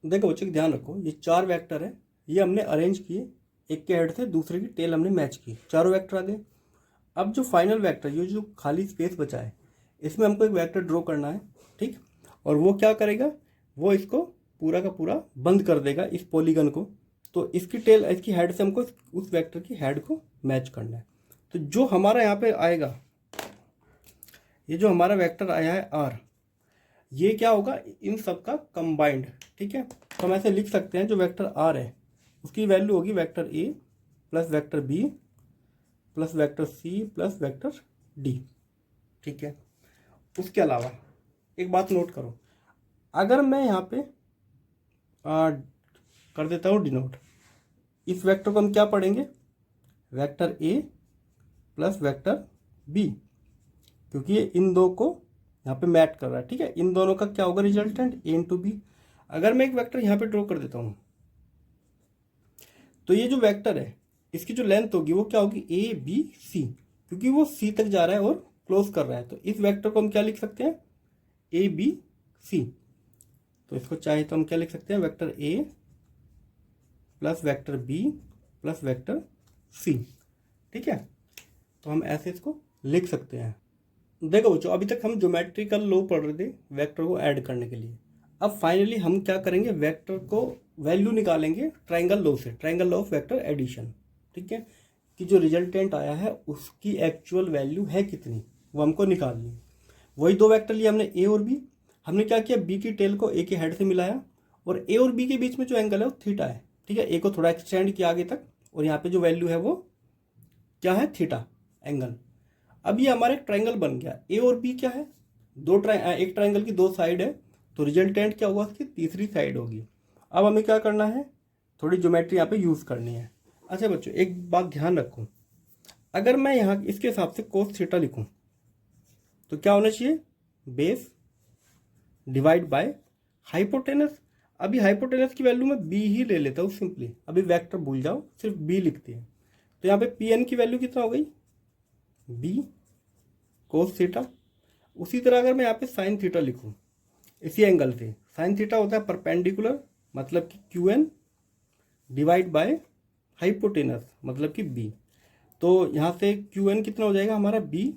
देखो बच्चों ध्यान रखो, ये चार वेक्टर है, ये हमने अरेंज किए, एक के हेड से दूसरे की टेल हमने मैच की, चारों वेक्टर आ गए। अब जो फाइनल वेक्टर, ये जो खाली स्पेस बचा है, इसमें हमको एक वेक्टर ड्रॉ करना है, ठीक। और वो क्या करेगा, वो इसको पूरा का पूरा बंद कर देगा इस पॉलीगन को। तो इसकी टेल, इसकी हेड से हमको उस वेक्टर की हेड को मैच करना है। तो जो हमारा यहाँ पे आएगा, ये जो हमारा वेक्टर आया है आर, ये क्या होगा, इन सब का कंबाइंड, ठीक है। तो हम ऐसे लिख सकते हैं, जो वेक्टर आर है उसकी वैल्यू होगी vector A plus vector B plus vector C plus vector D, ठीक है। उसके अलावा एक बात नोट करो, अगर मैं यहाँ पे कर देता हूँ डिनोट, इस वेक्टर को हम क्या पढ़ेंगे, vector A plus vector B, क्योंकि ये इन दो को यहाँ पे मैच कर रहा है, ठीक है। इन दोनों का क्या होगा रिजल्टेंट, ए इंटू बी। अगर मैं एक वेक्टर यहाँ पे ड्रॉ कर देता हूँ तो ये जो वेक्टर है इसकी जो लेंथ होगी वो क्या होगी, ए बी सी, क्योंकि वो सी तक जा रहा है और क्लोज कर रहा है। तो इस वेक्टर को हम क्या लिख सकते हैं, ए बी सी। तो इसको चाहे तो हम क्या लिख सकते हैं, vector A plus vector B plus vector C, ठीक है। तो हम ऐसे इसको लिख सकते हैं। देखो बच्चों, अभी तक हम ज्योमेट्रिकल लॉ पढ़ रहे थे वेक्टर को ऐड करने के लिए। अब फाइनली हम क्या करेंगे, वेक्टर को वैल्यू निकालेंगे ट्राइंगल लॉ से, triangle law of vector addition, ठीक है। कि जो रिजल्टेंट आया है उसकी एक्चुअल वैल्यू है कितनी, वो हमको निकालनी है। वही दो वेक्टर लिए हमने ए और बी। हमने क्या किया, बी की टेल को ए के हेड से मिलाया और ए और बी के बीच में जो एंगल है वो थीटा है, ठीक है। ए को थोड़ा एक्सटेंड किया आगे तक और यहाँ पे जो वैल्यू है वो क्या है, थीटा एंगल। अब ये हमारा एक ट्राइंगल बन गया। ए और बी क्या है, एक ट्राइंगल की दो साइड है, तो रिजल्टेंट क्या हुआ, उसकी तीसरी साइड होगी। अब हमें क्या करना है, थोड़ी ज्योमेट्री यहाँ पे यूज करनी है। अच्छा बच्चों, एक बात ध्यान रखो, अगर मैं यहाँ इसके हिसाब से कोस थीटा लिखूं तो क्या होना चाहिए, बेस डिवाइड बाय हाइपोटेनस। अभी हाइपोटेनस की वैल्यू मैं बी ही ले लेता हूँ सिंपली, अभी वेक्टर भूल जाओ, सिर्फ बी लिखते हैं। तो यहाँ पे पी एन की वैल्यू कितना हो गई, बी कोस थीटा। उसी तरह अगर मैं यहाँ पे साइन थीटा लिखूं इसी एंगल से, साइन थीटा होता है परपेंडिकुलर, मतलब कि Q N divide by hypotenuse मतलब कि बी। तो यहाँ से क्यू एन कितना हो जाएगा हमारा, बी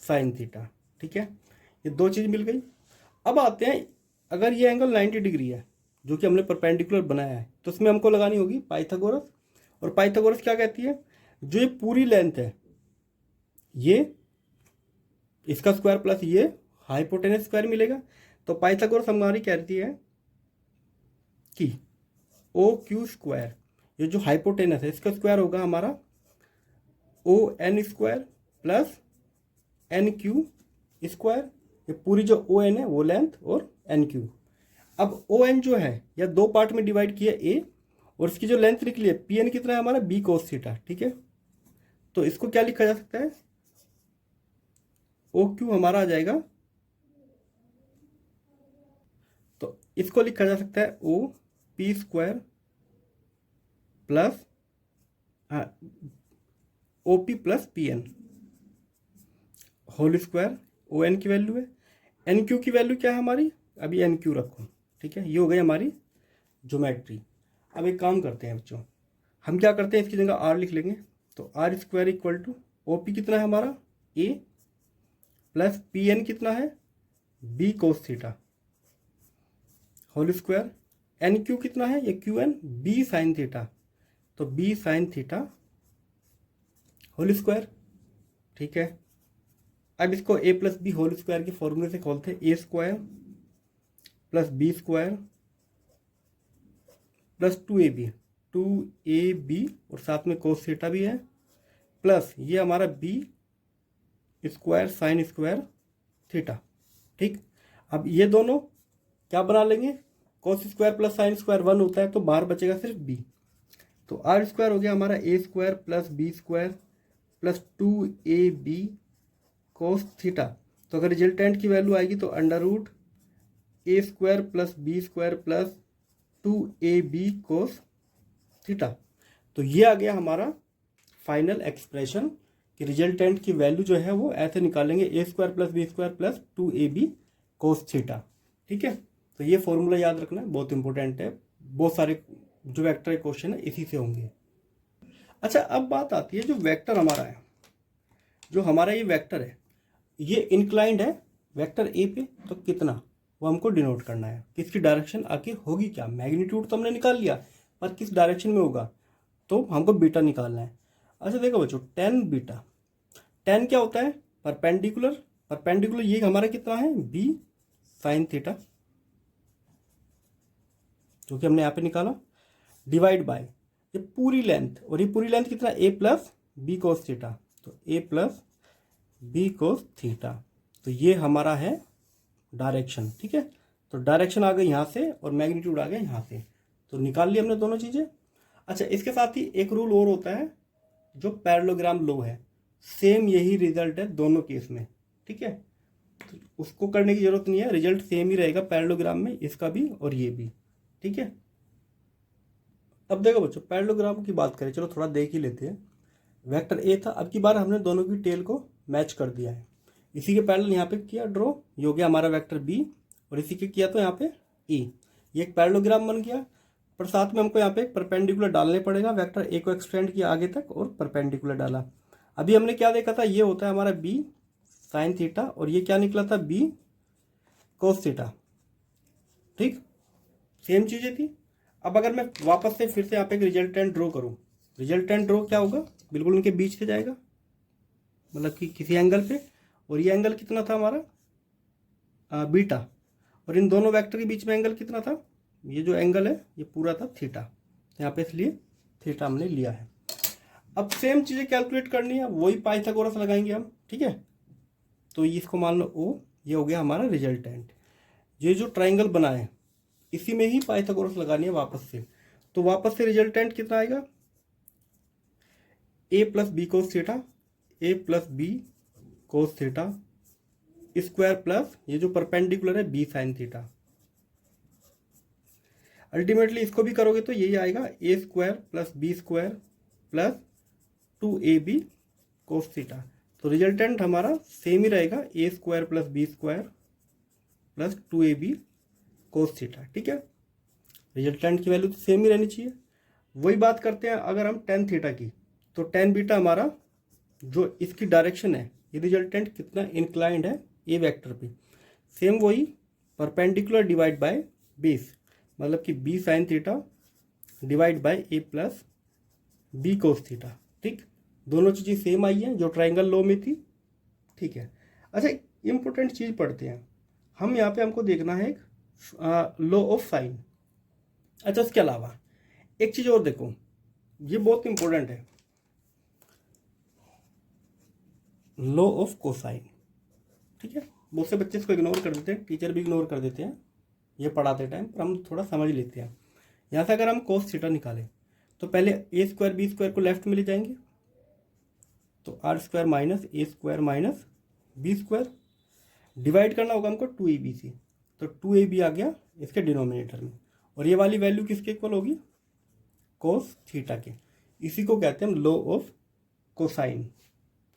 साइन थीटा, ठीक है। ये दो चीज मिल गई। अब आते हैं, अगर ये एंगल 90 डिग्री है जो कि हमने परपेंडिकुलर बनाया है, तो उसमें हमको लगानी होगी पाइथागोरस। और पाइथागोरस क्या कहती है, जो ये पूरी लेंथ है, ये इसका स्क्वायर प्लस ये हाइपोटेनस स्क्वायर मिलेगा। तो पाइथागोरस हमारी कहती है कि ओ क्यू स्क्वायर, ये जो हाइपोटेनस है इसका स्क्वायर होगा हमारा O N square plus N Q square. ये पूरी जो ओ एन है वो लेंथ और एन क्यू। अब ओ एन जो है या दो पार्ट में डिवाइड किया ए, और इसकी जो लेंथ निकली है पी एन कितना है हमारा, बी कोस थीटा, ठीक है। तो इसको क्या लिखा जा सकता है, ओ क्यू हमारा आ जाएगा, तो इसको लिखा जा सकता है O P square plus O P plus P N whole square. O N की वैल्यू है, एन क्यू की वैल्यू क्या है हमारी, अभी एन क्यू रखो, ठीक है। ये हो गई हमारी ज्योमेट्री। अब एक काम करते हैं बच्चों, हम क्या करते हैं, इसकी जगह आर लिख लेंगे। तो R square equal to O P कितना है हमारा ए, प्लस पी एन कितना है B cos theta whole square. N Q कितना है, ये Q N B sine theta, तो B sine theta whole square, ठीक है। अब इसको A plus B whole square के फॉर्मूले से खोलते हैं, A square plus B square plus two A B और साथ में कोस थीटा भी है, प्लस ये हमारा B square sine square theta, ठीक। अब ये दोनों क्या बना लेंगे, cos square plus sine square 1 होता है, तो बाहर बचेगा सिर्फ बी। तो आर स्क्वायर हो गया हमारा A square plus B square plus 2ab cos theta. तो अगर रिजल्टेंट की वैल्यू आएगी तो under root A square plus B square plus 2ab cos theta. तो ये आ गया हमारा फाइनल एक्सप्रेशन कि रिजल्टेंट की वैल्यू जो है वो ऐसे निकालेंगे, A square plus B square plus 2ab cos theta, ठीक है। तो ये फॉर्मूला याद रखना बहुत इंपॉर्टेंट है, बहुत सारे जो वेक्टर क्वेश्चन है इसी से होंगे। अच्छा, अब बात आती है जो वेक्टर हमारा है, जो हमारा ये वेक्टर है ये इंक्लाइंड है वेक्टर ए पे, तो कितना वो हमको डिनोट करना है, किसकी डायरेक्शन आके होगी क्या। मैग्नीट्यूड तो हमने निकाल लिया, पर किस डायरेक्शन में होगा तो हमको बीटा निकालना है। अच्छा देखो बच्चों, टेन बीटा, टेन क्या होता है परपेंडिकुलर, परपेंडिकुलर ये हमारा कितना है बी साइन थीटा, जो कि हमने यहाँ पे निकाला, डिवाइड बाय ये पूरी लेंथ, और ये पूरी लेंथ कितना ए प्लस बी कोस थीटा, तो ए प्लस बी कोस थीटा। तो ये हमारा है डायरेक्शन, ठीक है। तो डायरेक्शन आ गई यहाँ से और मैग्नीट्यूड आ गया यहाँ से, तो निकाल लिया हमने दोनों चीज़ें। अच्छा, इसके साथ ही एक रूल और होता है जो पैरेललोग्राम लॉ है, सेम यही रिजल्ट है दोनों केस में, ठीक है। तो उसको करने की जरूरत नहीं है, रिजल्ट सेम ही रहेगा पैरेललोग्राम में, इसका भी और ये भी, ठीक है। अब देखो बच्चों, पैरेललोग्राम की बात करें, चलो थोड़ा देख ही लेते हैं। वेक्टर ए था, अब की बार हमने दोनों की टेल को मैच कर दिया है, इसी के पैरेलल यहाँ पे किया ड्रॉ, ये हो गया हमारा वेक्टर बी, और इसी के किया तो यहाँ पे ए, ये एक पैरेललोग्राम बन गया। पर साथ में हमको यहाँ पे एक परपेंडिकुलर डालने पड़ेगा, वेक्टर ए को एक्सटेंड किया आगे तक और परपेंडिकुलर डाला। अभी हमने क्या देखा था, ये होता है हमारा बी साइन थीटा, और ये क्या निकला था बी कोस थीटा, ठीक, सेम चीजें थी। अब अगर मैं वापस से फिर से यहाँ पे एक रिजल्टेंट ड्रॉ करूँ, रिजल्टेंट ड्रॉ क्या होगा, बिल्कुल उनके बीच से जाएगा, मतलब कि किसी एंगल पे, और ये एंगल कितना था हमारा बीटा, और इन दोनों वेक्टर के बीच में एंगल कितना था, ये जो एंगल है ये पूरा था थीटा, यहाँ पे इसलिए थीटा हमने लिया है। अब सेम चीज़ें कैलकुलेट करनी है, वही पाइथागोरस लगाएंगे हम, ठीक है। तो इसको मान लो ओ, ये हो गया हमारा रिजल्टेंट। ये जो ट्राइंगल बना है इसी में ही पाइथागोरस लगानी है वापस से, तो वापस से रिजल्टेंट कितना आएगा, A plus B cos theta, A plus B cos theta square plus ये जो परपेंडिकुलर है बी साइन थीटा। अल्टीमेटली इसको भी करोगे तो यही आएगा, A square plus B square plus 2ab cos theta. तो रिजल्टेंट हमारा सेम ही रहेगा, A square plus B square plus 2ab cos theta, ठीक है। रिजल्टेंट की वैल्यू तो सेम ही रहनी चाहिए। वही बात करते हैं अगर हम टेन थीटा की, तो टेन बीटा हमारा जो इसकी डायरेक्शन है, ये रिजल्टेंट कितना इंक्लाइंड है ए वेक्टर पे, सेम वही परपेंडिकुलर डिवाइड बाय बेस, मतलब कि B sine theta divide by A plus B cos theta, ठीक। दोनों चीज़ें सेम आई हैं जो ट्राइंगल लॉ में थी, ठीक है। अच्छा, इंपॉर्टेंट चीज़ पढ़ते हैं हम यहाँ पे, हमको देखना है एक लॉ ऑफ साइन। अच्छा, इसके अलावा एक चीज़ और देखो, ये बहुत इंपॉर्टेंट है, लॉ ऑफ कोसाइन, ठीक है। बहुत से बच्चे इसको इग्नोर कर देते हैं, टीचर भी इग्नोर कर देते हैं ये पढ़ाते टाइम, पर हम थोड़ा समझ लेते हैं। यहाँ से अगर हम कोस थीटा निकालें तो पहले ए स्क्वायर बी स्क्वायर को लेफ्ट में ले जाएंगे, तो R square minus A square minus B square, divide करना होगा हमको 2ab से, तो 2ab आ गया इसके डिनोमिनेटर में, और ये वाली वैल्यू किसके इक्वल होगी, कोस थीटा के। इसी को कहते हैं हम लॉ ऑफ कोसाइन।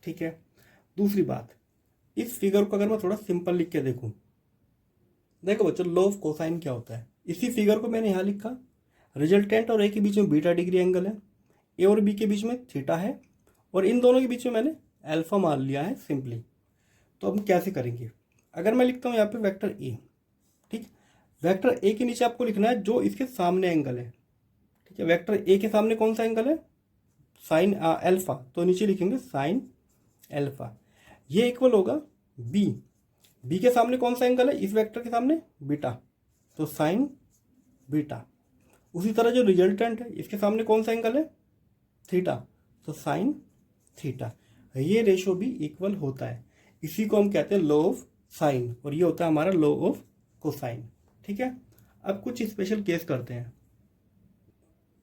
ठीक है, दूसरी बात, इस फिगर को अगर मैं थोड़ा सिंपल लिख के देखूं, देखो बच्चों लॉ ऑफ कोसाइन क्या होता है। इसी फिगर को मैंने यहाँ लिखा, रिजल्टेंट और ए के बीच में बीटा डिग्री एंगल है, ए और बी के बीच में थीटा है, और इन दोनों के बीच में मैंने अल्फा मान लिया है सिंपली। तो हम कैसे करेंगे, अगर मैं लिखता हूँ यहाँ पे वेक्टर ए, ठीक, वेक्टर ए के नीचे आपको लिखना है जो इसके सामने एंगल है। ठीक है, वेक्टर ए के सामने कौन सा एंगल है, साइन अल्फा, तो नीचे लिखेंगे साइन अल्फा। ये इक्वल होगा बी, बी के सामने कौन सा एंगल है, इस वेक्टर के सामने बीटा, तो साइन बीटा। उसी तरह जो रिजल्टेंट है इसके सामने कौन सा एंगल है, थीटा, तो साइन थीटा। ये रेशो भी इक्वल होता है, इसी को हम कहते हैं लॉ ऑफ साइन, और ये होता है हमारा लॉ ऑफ कोसाइन। ठीक है, अब कुछ स्पेशल केस करते हैं।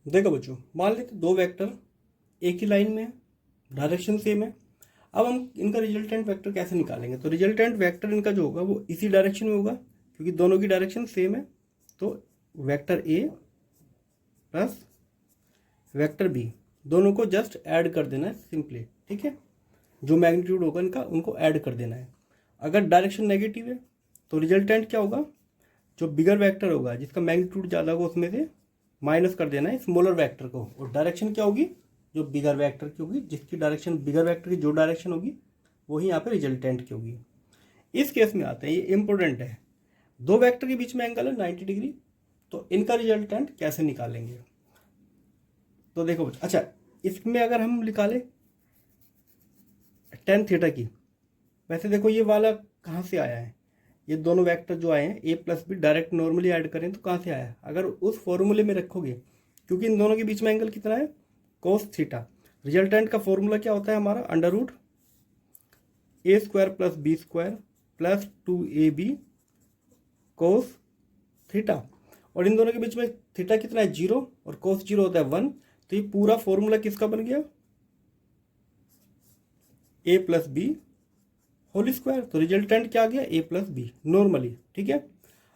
देखो बच्चों, मान लेते दो वेक्टर एक ही लाइन में है, डायरेक्शन सेम है। अब हम इनका रिजल्टेंट वेक्टर कैसे निकालेंगे, तो रिजल्टेंट वेक्टर इनका जो होगा वो इसी डायरेक्शन में होगा, क्योंकि दोनों की डायरेक्शन सेम है। तो vector A plus vector B, दोनों को जस्ट ऐड कर देना है सिंपली। ठीक है, जो मैग्नीट्यूड होगा इनका उनको ऐड कर देना है। अगर डायरेक्शन नेगेटिव है तो रिजल्टेंट क्या होगा, जो बिगर वेक्टर होगा जिसका मैग्नीट्यूड ज़्यादा होगा उसमें से माइनस कर देना है स्मॉलर वेक्टर को, और डायरेक्शन क्या होगी, जो बिगर वेक्टर की होगी, जिसकी डायरेक्शन बिगर वेक्टर की जो डायरेक्शन होगी वही यहाँ पे रिजल्टेंट की होगी। इस केस में आते हैं, ये इंपॉर्टेंट है, दो वेक्टर के बीच में एंगल है 90 डिग्री, तो इनका रिजल्टेंट कैसे निकालेंगे। तो देखो अच्छा, इसमें अगर हम निकाले टेन थीटा की, वैसे देखो ये वाला कहाँ से आया है, ये दोनों वेक्टर जो आए हैं A plus B direct normally add करें तो कहाँ से आया है, अगर उस फॉर्मूले में रखोगे, क्योंकि इन दोनों के बीच में एंगल कितना है, कोस थीटा। रिजल्टेंट का फॉर्मूला क्या होता है हमारा, under root A square plus B square plus 2ab cos theta, और इन दोनों के बीच में थीटा कितना है 0 और कोस 0 होता है 1, तो ये पूरा फॉर्मूला किसका बन गया, ए प्लस बी होल स्क्वायर। तो रिजल्टेंट क्या आ गया, ए प्लस बी नॉर्मली। ठीक है,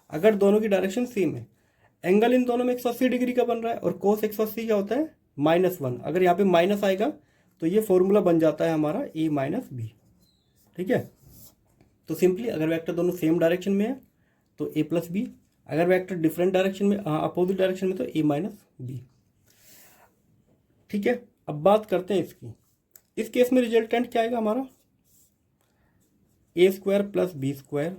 अगर दोनों की डायरेक्शन सेम है, एंगल इन दोनों में 180 डिग्री का बन रहा है, और कोस 180 क्या होता है -1, अगर यहाँ पे माइनस आएगा तो ये फॉर्मूला बन जाता है हमारा ए माइनस बी। ठीक है, तो सिंपली अगर वेक्टर दोनों सेम डायरेक्शन में है तो ए प्लस बी, अगर वेक्टर डिफरेंट डायरेक्शन में, अपोजिट डायरेक्शन में, तो ए माइनस बी। ठीक है, अब बात करते हैं इसकी। इस केस में रिजल्टेंट क्या आएगा हमारा, A square plus B square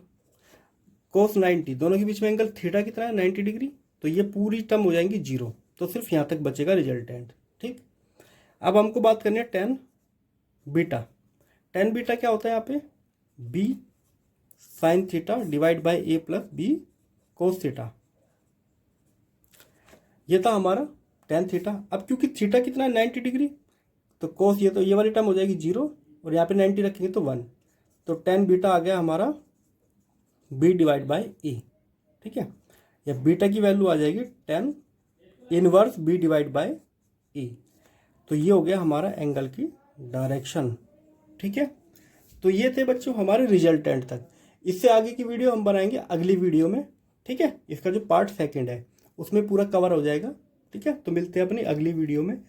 cos 90, दोनों के बीच में एंगल थीटा कितना है 90 डिग्री, तो ये पूरी टर्म हो जाएंगी 0, तो सिर्फ यहाँ तक बचेगा रिजल्टेंट। ठीक, अब हमको बात करनी है टेन बीटा। टेन बीटा क्या होता है यहाँ पे, B sine theta divide by A plus B cos theta. ये था हमारा टेन थीटा। अब क्योंकि थीटा कितना है 90 डिग्री, तो कोस ये, तो ये वाली टर्म हो जाएगी 0, और यहाँ पे 90 रखेंगे तो 1, तो टेन बीटा आ गया हमारा बी डिवाइड बाय ए। ठीक है, या बीटा की वैल्यू आ जाएगी 10 इनवर्स बी डिवाइड बाय ए। तो ये हो गया हमारा एंगल की डायरेक्शन। ठीक है, तो ये थे बच्चों हमारे रिजल्टेंट तक। इससे आगे की वीडियो हम बनाएंगे अगली वीडियो में। ठीक है, इसका जो पार्ट सेकंड है उसमें पूरा कवर हो जाएगा। ठीक है, तो मिलते हैं अपनी अगली वीडियो में।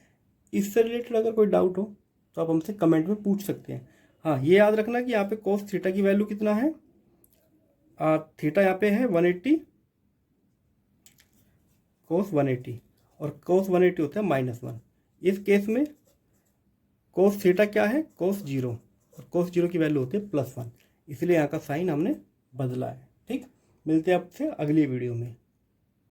इससे रिलेटेड अगर कोई डाउट हो तो आप हमसे कमेंट में पूछ सकते हैं। हाँ, ये याद रखना कि यहाँ पे कोस थीटा की वैल्यू कितना है, थीटा यहाँ पे है 180 कोस 180, और कोस 180 होता है -1। इस केस में कोस थीटा क्या है, कोस 0, और कोस 0 की वैल्यू होती है +1, इसलिए यहाँ का साइन हमने बदला है। ठीक, मिलते हैं आपसे अगली वीडियो में।